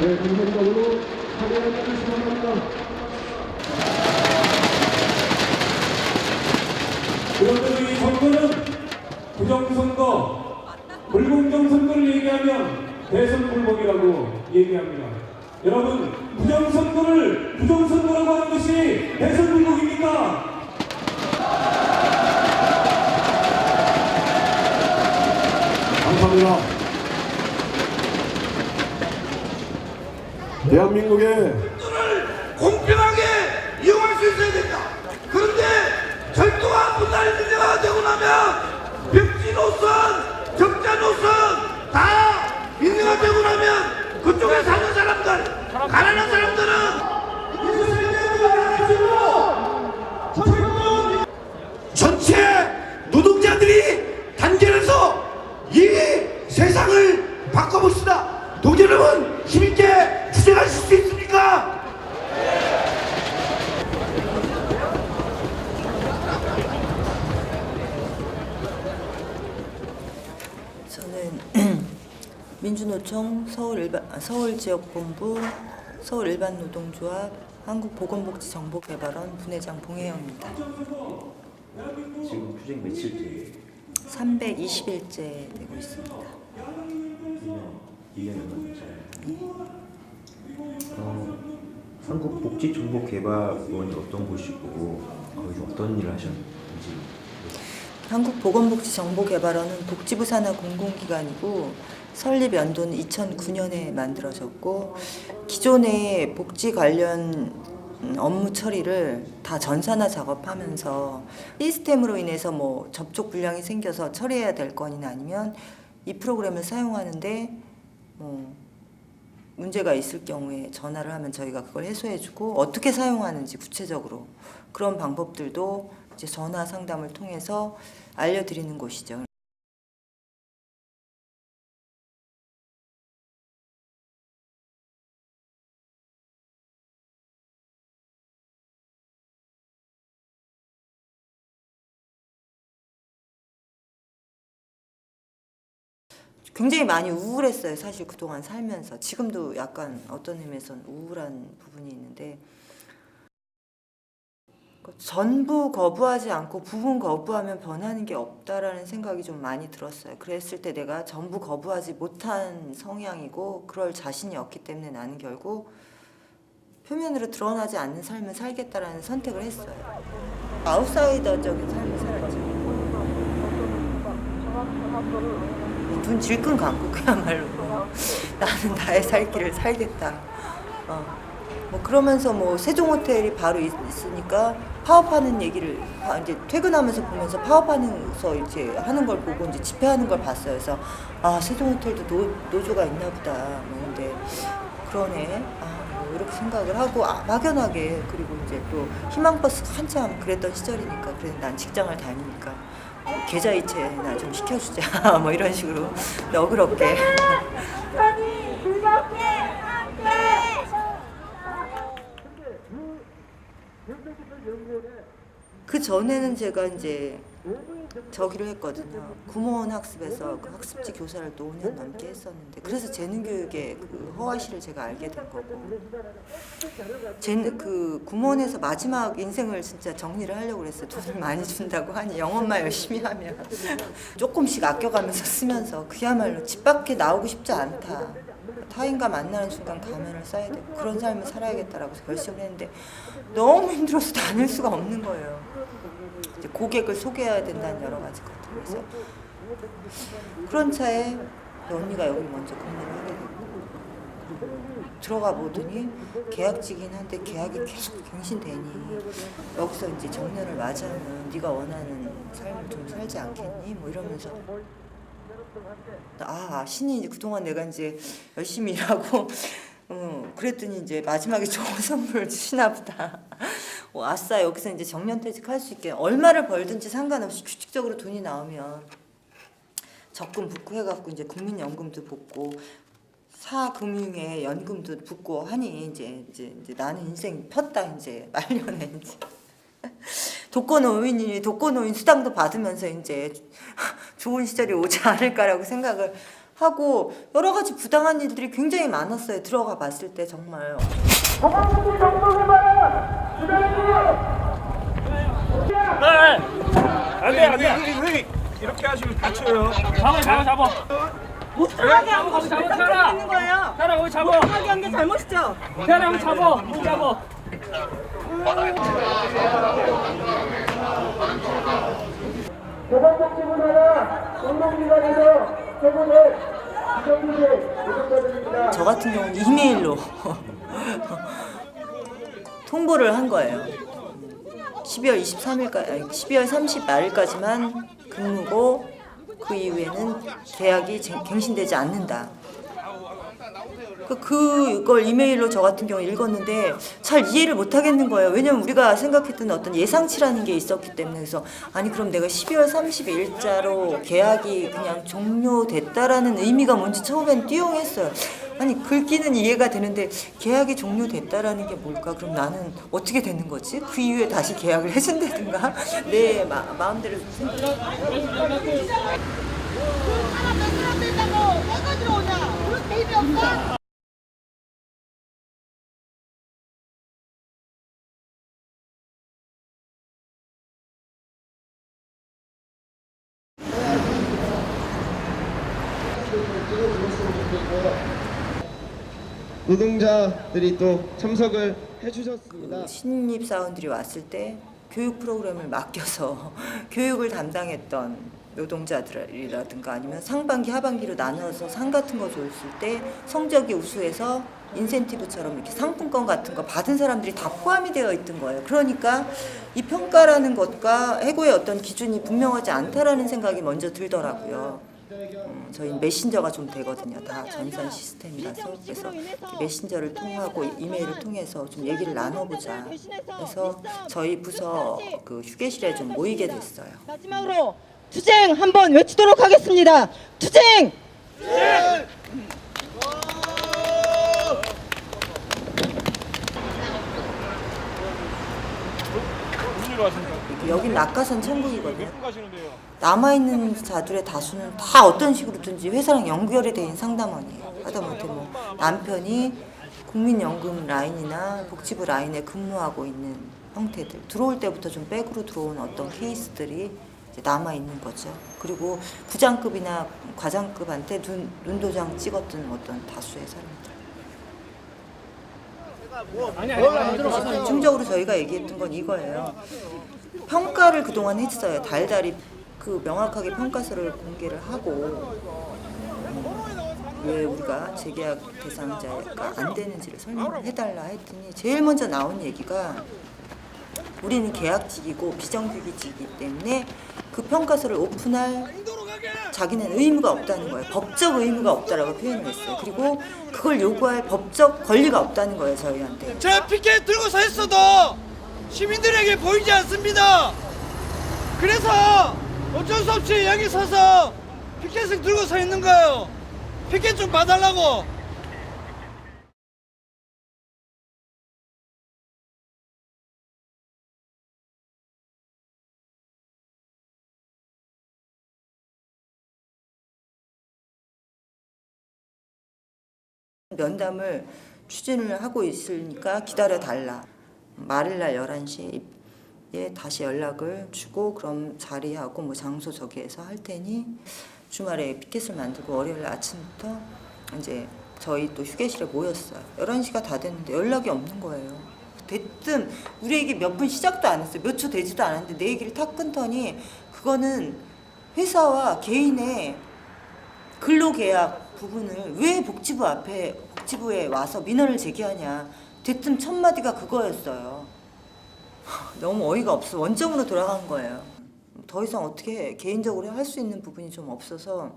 네, 감사적으로 참여해 주시기 바랍니다. 그런데 이 선거는 부정선거, 불공정 선거를 얘기하면 대선 불복이라고 얘기합니다. 여러분, 부정선거라고 하는 것이 대선 불복입니까? 감사합니다. 대한민국의 공평하게 이용할 수 있어야 된다. 그런데 철도가 분할 문제가 되고 나면 벽지 노선, 적자 노선 다 민주가 되고 나면 그쪽에 사는 사람들, 가난한 사람들은 전체 노동자들이 단결해서 이 세상을 바꿔봅시다. 동지여러분 힘있게 주장하실 수 있습니까? 저는 민주노총 서울지역본부 서울일반노동조합 한국보건복지정보개발원 분회장 봉혜영입니다. 지금 휴직 며칠째? 320일째 되고 있습니다. 1년 넘었죠. 한국복지정보개발원이 어떤 곳이고 거기서 어떤 일을 하셨는지. 한국보건복지정보개발원은 복지부 산하 공공기관이고 설립 연도는 2009년에 만들어졌고 기존의 복지 관련 업무 처리를 다 전산화 작업하면서 시스템으로 인해서 뭐 접촉 불량이 생겨서 처리해야 될 건이나 아니면 이 프로그램을 사용하는데 뭐 문제가 있을 경우에 전화를 하면 저희가 그걸 해소해주고 어떻게 사용하는지 구체적으로 그런 방법들도 이제 전화 상담을 통해서 알려드리는 곳이죠. 굉장히 많이 우울했어요. 사실 그동안 살면서. 지금도 약간 어떤 의미에서는 우울한 부분이 있는데 전부 거부하지 않고 부분 거부하면 변하는 게 없다라는 생각이 좀 많이 들었어요. 그랬을 때 내가 전부 거부하지 못한 성향이고 그럴 자신이 없기 때문에 나는 결국 표면으로 드러나지 않는 삶을 살겠다라는 선택을 했어요. 아웃사이더적인 삶을 살았죠. 눈 질끈 감고 그야말로 나는 나의 살 길을 살겠다. 뭐 그러면서 뭐 세종호텔이 바로 있으니까 파업하는 얘기를 이제 퇴근하면서 보면서 파업하면서 이제 하는 걸 보고 이제 집회하는 걸 봤어요. 그래서 아 세종호텔도 노조가 있나 보다. 뭐 근데 그러네. 뭐 이렇게 생각을 하고 막연하게 그리고 이제 또 희망버스 한참 그랬던 시절이니까 그래 난 직장을 다니니까. 계좌이체나 좀 시켜주자 뭐 이런 식으로 너그럽게 그 전에는 제가 이제 저기를 했거든요. 구몬 학습에서 그 학습지 교사를 또 5년 넘게 했었는데 그래서 재능교육의 그 허화시를 제가 알게 된 거고 그 구몬에서 마지막 인생을 진짜 정리를 하려고 그랬어요. 돈을 많이 준다고 하니 영어만 열심히 하면 조금씩 아껴가면서 쓰면서 그야말로 집 밖에 나오고 싶지 않다. 타인과 만나는 순간 가면을 써야 되고 그런 삶을 살아야겠다라고 결심을 했는데 너무 힘들어서 다닐 수가 없는 거예요. 이제 고객을 소개해야 된다는 여러 가지 것들. 그래서 그런 차에 언니가 여기 먼저 근무를 하게 됐고 들어가 보더니 계약직이긴 한데 계약이 계속 갱신되니 여기서 이제 정년을 맞이하면 네가 원하는 삶을 좀 살지 않겠니? 뭐 이러면서 신이 이제 그동안 내가 이제 열심히 일하고 그랬더니 이제 마지막에 좋은 선물을 주시나 보다. 아싸 여기서 이제 정년퇴직할 수 있게 얼마를 벌든지 상관없이 규칙적으로 돈이 나오면 적금 붓고 해갖고 이제 국민연금도 붓고 사금융에 연금도 붓고 하니 이제 나는 인생 폈다 이제 말년에 이제 독거노인이 독거노인 수당도 받으면서 이제 좋은 시절이 오지 않을까라고 생각을 하고 여러 가지 부당한 일들이 굉장히 많았어요. 들어가 봤을 때 정말. 안돼 이렇게 하시면 다쳐요. 잡아. 못하게 한 거 잘못하게 있는 거예요. 태연아 거기 잡아. 못하게 한 게 잘못이죠. 태연아 거기 잡아. 저 같은 경우는 이메일로 통보를 한 거예요. 12월 23일까지, 12월 30 말일까지만 근무고 그 이후에는 계약이 갱신되지 않는다. 그걸 이메일로 저 같은 경우 읽었는데 잘 이해를 못 하겠는 거예요. 왜냐면 우리가 생각했던 어떤 예상치라는 게 있었기 때문에. 그래서 아니 그럼 내가 12월 30일자로 계약이 그냥 종료됐다라는 의미가 뭔지 처음엔 띄용했어요. 아니 글귀는 이해가 되는데 계약이 종료됐다라는 게 뭘까? 그럼 나는 어떻게 되는 거지? 그 이후에 다시 계약을 해준다든가 내 마음대로 좀 생각. 사람 된다고 내가 들어오냐? 그런 데이비 없어? 노동자들이 또 참석을 해주셨습니다. 신입 사원들이 왔을 때 교육 프로그램을 맡겨서 교육을 담당했던 노동자들이라든가 아니면 상반기 하반기로 나눠서 상 같은 거 줬을 때 성적이 우수해서 인센티브처럼 이렇게 상품권 같은 거 받은 사람들이 다 포함이 되어 있던 거예요. 그러니까 이 평가라는 것과 해고의 어떤 기준이 분명하지 않다라는 생각이 먼저 들더라고요. 저희 메신저가 좀 되거든요. 다 전산 시스템이라서. 그래서 메신저를 통하고 이메일을 통해서 좀 얘기를 나눠보자. 그래서 저희 부서 그 휴게실에 좀 모이게 됐어요. 마지막으로 투쟁 한번 외치도록 하겠습니다. 투쟁! 여긴 낙하산 천국이거든요. 남아있는 자들의 다수는 다 어떤 식으로든지 회사랑 연결이 돼 있는 상담원이에요. 하다못해 뭐 남편이 국민연금 라인이나 복지부 라인에 근무하고 있는 형태들, 들어올 때부터 좀 백으로 들어온 어떤 케이스들이 이제 남아있는 거죠. 그리고 부장급이나 과장급한테 눈도장 찍었던 어떤 다수의 사람들. 중적으로 저희가 얘기했던 건 이거예요. 평가를 그동안 했어요. 달달이 그 명확하게 평가서를 공개를 하고 왜 우리가 재계약 대상자가 안 되는지를 설명을 해달라 했더니 제일 먼저 나온 얘기가 우리는 계약직이고 비정규직이기 때문에 그 평가서를 오픈할 자기는 의무가 없다는 거예요. 법적 의무가 없다라고 표현을 했어요. 그리고 그걸 요구할 법적 권리가 없다는 거예요, 저희한테. 제가 피켓 들고 서 있어도 시민들에게 보이지 않습니다. 그래서 어쩔 수 없이 여기 서서 피켓을 들고 서 있는 거예요. 피켓 좀 봐달라고. 면담을 추진을 하고 있으니까 기다려달라. 말일날 11시에 다시 연락을 주고 그럼 자리하고 뭐 장소 저기에서 할 테니 주말에 피켓을 만들고 월요일 아침부터 이제 저희 또 휴게실에 모였어요. 11시가 다 됐는데 연락이 없는 거예요. 대뜸 우리에게 몇 분 시작도 안 했어요. 몇 초 되지도 않았는데 내 얘기를 탁 끊더니 그거는 회사와 개인의 근로계약 부분을 왜 복지부에 와서 민원을 제기하냐. 대뜸 첫 마디가 그거였어요. 너무 어이가 없어. 원점으로 돌아간 거예요. 더 이상 어떻게 개인적으로 할 수 있는 부분이 좀 없어서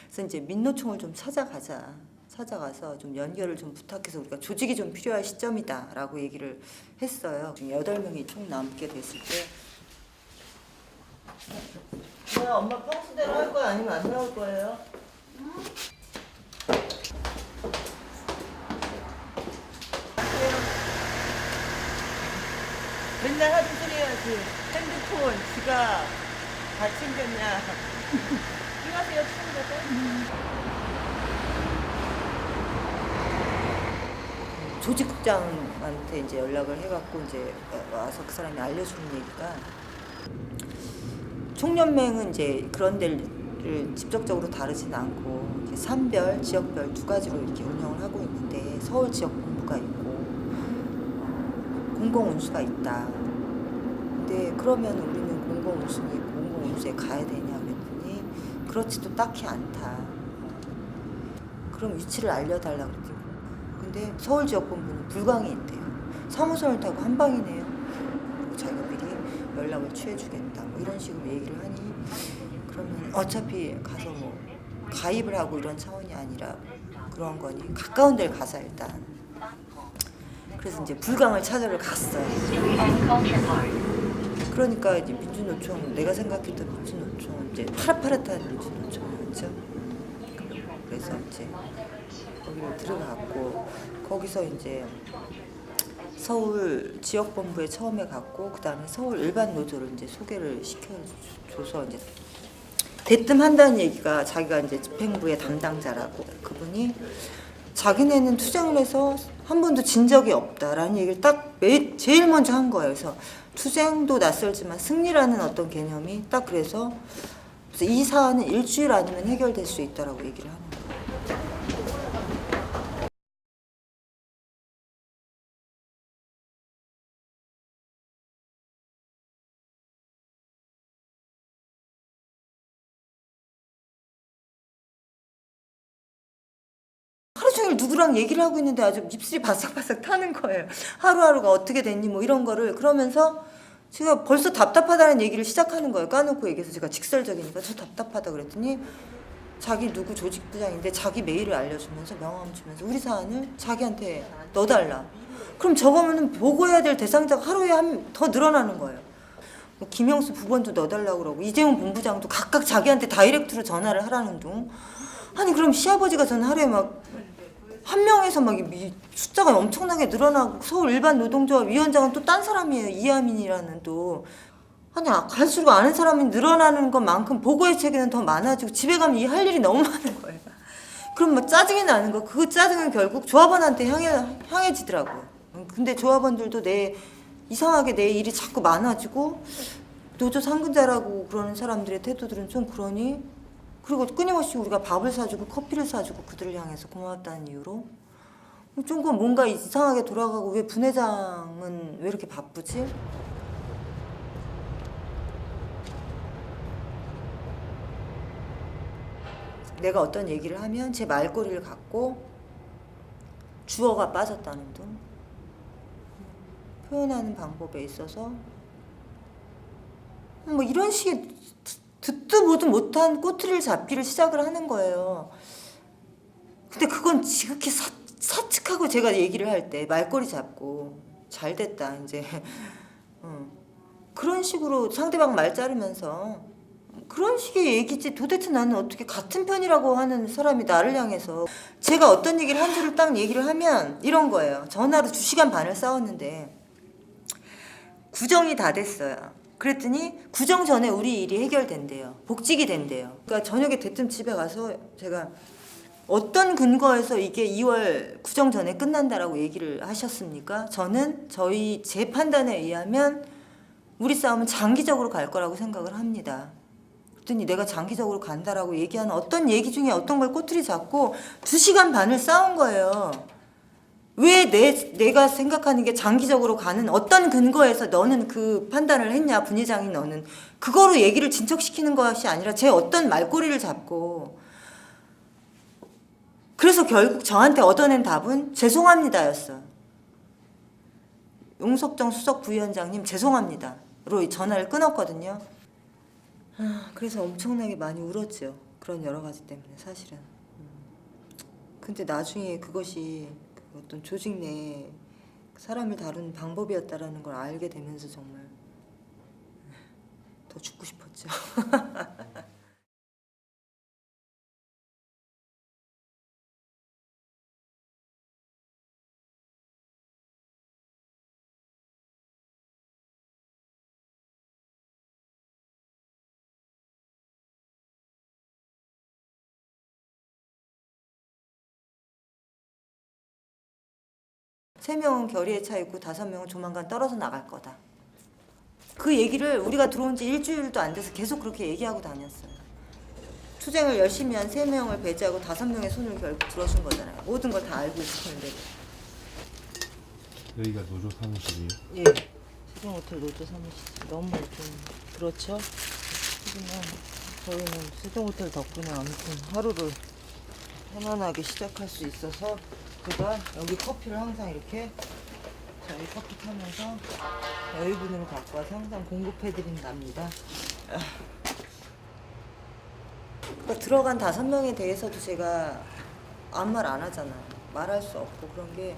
그래서 이제 민노총을 좀 찾아가서 좀 연결을 좀 부탁해서 우리가 조직이 좀 필요할 시점이다라고 얘기를 했어요. 8명이 총 남게 됐을 때 뭐야 엄마 평소대로 할 거야 아니면 안 나올 거예요? 맨날 하던 소리 해야지. 핸드폰, 지갑 다 챙겼냐? 이가세요, 챙겨서. 조직국장한테 이제 연락을 해갖고 이제 와서 그 사람이 알려주는 얘기가 총연맹은 이제 그런 데를 직접적으로 다루지는 않고 이제 산별, 지역별 두 가지로 이렇게 운영을 하고 있는데 서울 지역 본부가 있고 공공운수가 있다. 근데 그러면 우리는 공공운수에 가야 되냐 그랬더니 그렇지도 딱히 않다. 그럼 위치를 알려달라 그랬더니 근데 서울 지역 본부는 불광에 있대요. 3호선을 타고 한방이네요. 그리고 자기가 미리 연락을 취해주겠다. 뭐 이런 식으로 얘기를 하니 그러면 어차피 가서 뭐 가입을 하고 이런 차원이 아니라 그런 거니 가까운 데를 가자 일단. 그래서 이제 불광을 찾으러 갔어요. 그러니까 이제 민주노총 내가 생각했던 민주노총 이제 파릇파릇한 민주노총이었죠. 그래서 이제 거기를 들어갔고 거기서 이제 서울 지역본부에 처음에 갔고 그 다음에 서울 일반 노조를 이제 소개를 시켜줘서 이제 대뜸 한다는 얘기가 자기가 이제 집행부의 담당자라고 그분이 자기네는 투쟁을 해서 한 번도 진 적이 없다라는 얘기를 딱 제일 먼저 한 거예요. 그래서 투쟁도 낯설지만 승리라는 어떤 개념이 딱 그래서 이 사안은 일주일 아니면 해결될 수 있다라고 얘기를 하는 거예요. 하루 종일 누구랑 얘기를 하고 있는데 아주 입술이 바싹바싹 타는 거예요. 하루하루가 어떻게 됐니 뭐 이런 거를 그러면서 제가 벌써 답답하다는 얘기를 시작하는 거예요. 까놓고 얘기해서 제가 직설적이니까 저 답답하다 그랬더니 자기 누구 조직부장인데 자기 메일을 알려주면서 명함 주면서 우리 사안을 자기한테 넣어달라. 그럼 저거는 보고해야 될 대상자가 하루에 더 늘어나는 거예요. 뭐 김영수 부본도 넣어달라고 그러고 이재용 본부장도 각각 자기한테 다이렉트로 전화를 하라는 둥. 아니 그럼 시아버지가 전 하루에 막 한 명에서 막 숫자가 엄청나게 늘어나고 서울 일반 노동조합 위원장은 또 딴 사람이에요. 이하민이라는 또. 아니 갈수록 아는 사람이 늘어나는 것만큼 보고의 체계는 더 많아지고 집에 가면 이 할 일이 너무 많은 거예요. 그럼 막 짜증이 나는 거. 그 짜증은 결국 조합원한테 향해지더라고요. 근데 조합원들도 이상하게 내 일이 자꾸 많아지고 노조 상근자라고 그러는 사람들의 태도들은 좀 그러니 그리고 끊임없이 우리가 밥을 사주고 커피를 사주고 그들을 향해서 고마웠다는 이유로 좀 뭔가 이상하게 돌아가고 왜 분회장은 왜 이렇게 바쁘지? 내가 어떤 얘기를 하면 제 말꼬리를 갖고 주어가 빠졌다는 등 표현하는 방법에 있어서 뭐 이런 식의 듣도 보도 못한 꼬투리를 잡기를 시작을 하는 거예요. 근데 그건 지극히 사측하고 제가 얘기를 할 때 말꼬리 잡고 잘 됐다 이제 그런 식으로 상대방 말 자르면서 그런 식의 얘기지 도대체 나는 어떻게 같은 편이라고 하는 사람이 나를 향해서 제가 어떤 얘기를 한 줄을 딱 얘기를 하면 이런 거예요. 전화로 2시간 반을 싸웠는데 구정이 다 됐어요. 그랬더니 구정 전에 우리 일이 해결된대요. 복직이 된대요. 그러니까 저녁에 대뜸 집에 가서 제가 어떤 근거에서 이게 2월 구정 전에 끝난다라고 얘기를 하셨습니까? 저는 제 판단에 의하면 우리 싸움은 장기적으로 갈 거라고 생각을 합니다. 그랬더니 내가 장기적으로 간다라고 얘기하는 어떤 얘기 중에 어떤 걸 꼬투리 잡고 2시간 반을 싸운 거예요. 왜 내가 생각하는 게 장기적으로 가는 어떤 근거에서 너는 그 판단을 했냐 분회장이 너는 그거로 얘기를 진척시키는 것이 아니라 제 어떤 말꼬리를 잡고 그래서 결국 저한테 얻어낸 답은 죄송합니다였어. 용석정 수석 부위원장님 죄송합니다로 전화를 끊었거든요. 그래서 엄청나게 많이 울었죠. 그런 여러 가지 때문에 사실은. 근데 나중에 그것이 어떤 조직 내 사람을 다루는 방법이었다라는 걸 알게 되면서 정말 더 죽고 싶었죠. 3명은 결의에 차 있고 5명은 조만간 떨어져 나갈 거다. 그 얘기를 우리가 들어온 지 일주일도 안 돼서 계속 그렇게 얘기하고 다녔어요. 투쟁을 열심히 한 3명을 배제하고 5명의 손을 결국 들어준 거잖아요. 모든 걸 다 알고 있었는데. 여기가 노조 사무실이에요? 예. 수정호텔 노조 사무실 너무 좀 그렇죠. 하지만 저희는 수정호텔 덕분에 아무튼 하루를 편안하게 시작할 수 있어서 제가 여기 커피를 항상 이렇게 저희 커피 타면서 여유분으로 갖고 와서 항상 공급해드린답니다. 그러니까 들어간 5명에 대해서도 제가 아무 말 안 하잖아요. 말할 수 없고 그런 게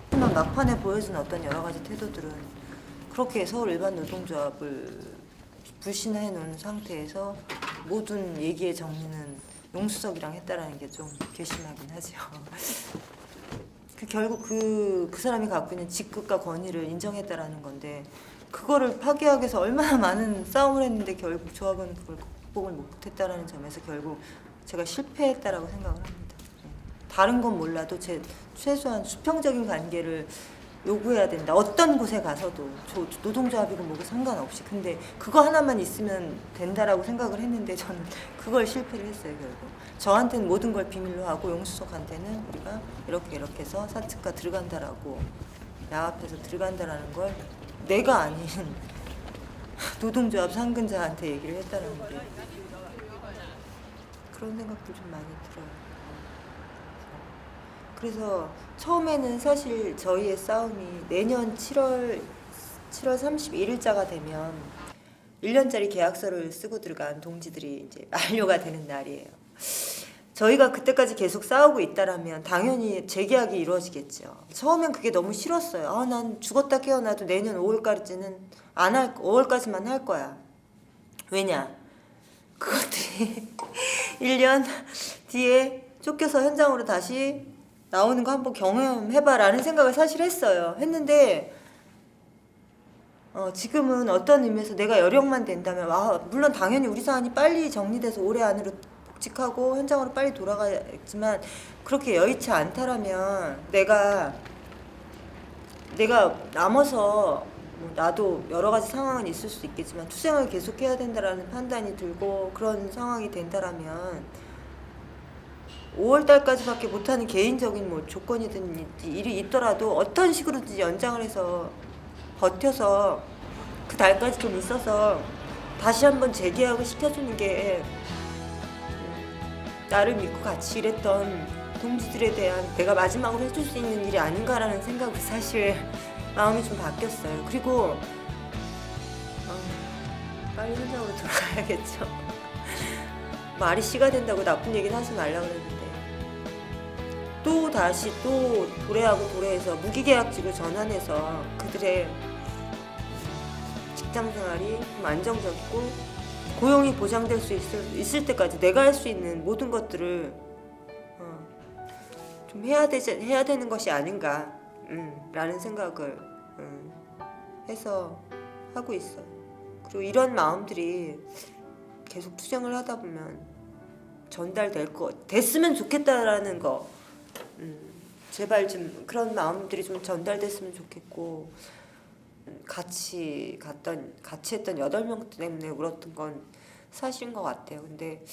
하지만 막판에 보여준 어떤 여러 가지 태도들은 그렇게 서울 일반 노동조합을 불신해 놓은 상태에서 모든 얘기의 정리는 용수석이랑 했다라는 게 좀 괘씸하긴 하죠. 결국 그 사람이 갖고 있는 직급과 권위를 인정했다라는 건데 그거를 파괴하기 위해서 얼마나 많은 싸움을 했는데 결국 조합은 그걸 극복을 못했다라는 점에서 결국 제가 실패했다라고 생각을 합니다. 다른 건 몰라도 최소한 수평적인 관계를 요구해야 된다. 어떤 곳에 가서도 노동조합이고 뭐고 상관없이. 근데 그거 하나만 있으면 된다라고 생각을 했는데 저는 그걸 실패를 했어요. 결국 저한테는 모든 걸 비밀로 하고 용수석한테는 우리가 이렇게 해서 사측과 들어간다라고 야합해서 들어간다라는 걸 내가 아닌 노동조합 상근자한테 얘기를 했다는 게 그런 생각도 좀 많이 들어요. 그래서 처음에는 사실 저희의 싸움이 내년 7월 31일자가 되면 1년짜리 계약서를 쓰고 들어간 동지들이 이제 만료가 되는 날이에요. 저희가 그때까지 계속 싸우고 있다라면 당연히 재계약이 이루어지겠죠. 처음엔 그게 너무 싫었어요. 난 죽었다 깨어나도 내년 5월까지는 안 할, 5월까지만 할 거야. 왜냐? 그것들이 1년 뒤에 쫓겨서 현장으로 다시 나오는 거 한번 경험해봐라는 생각을 사실 했는데 지금은 어떤 의미에서 내가 여력만 된다면 물론 당연히 우리 사안이 빨리 정리돼서 올해 안으로 복직하고 현장으로 빨리 돌아가겠지만 그렇게 여의치 않다라면 내가 남아서 나도 여러 가지 상황은 있을 수 있겠지만 투쟁을 계속해야 된다라는 판단이 들고 그런 상황이 된다라면 5월 달까지밖에 못하는 개인적인 조건이든 일이 있더라도 어떤 식으로든지 연장을 해서 버텨서 그 달까지 좀 있어서 다시 한번 재계약을 시켜주는 게 나를 믿고 같이 일했던 동지들에 대한 내가 마지막으로 해줄 수 있는 일이 아닌가라는 생각으로 사실 마음이 좀 바뀌었어요. 그리고 빨리 현장으로 돌아가야겠죠. 말이 씨가 된다고 나쁜 얘기는 하지 말라고 그랬는데 또 다시 도래하고 도래해서 무기계약직으로 전환해서 그들의 직장생활이 좀 안정적이고 고용이 보장될 수 있을 때까지 내가 할 수 있는 모든 것들을 좀 해야 되는 것이 아닌가 라는 생각을 해서 하고 있어요. 그리고 이런 마음들이 계속 투쟁을 하다 보면 됐으면 좋겠다라는 거 제발 좀 그런 마음들이 좀 전달됐으면 좋겠고 같이 했던 8명 때문에 울었던 건 사실인 것 같아요. 근데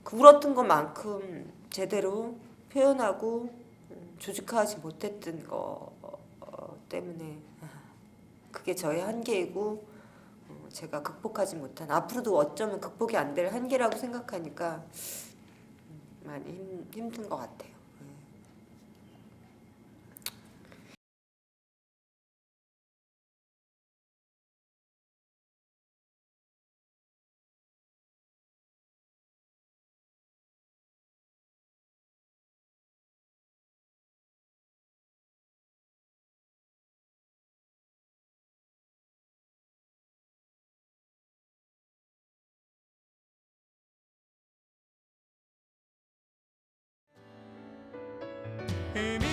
그 울었던 것만큼 제대로 표현하고 조직화하지 못했던 거 때문에 그게 저의 한계이고 제가 극복하지 못한 앞으로도 어쩌면 극복이 안 될 한계라고 생각하니까 많이 힘든 것 같아요. 의미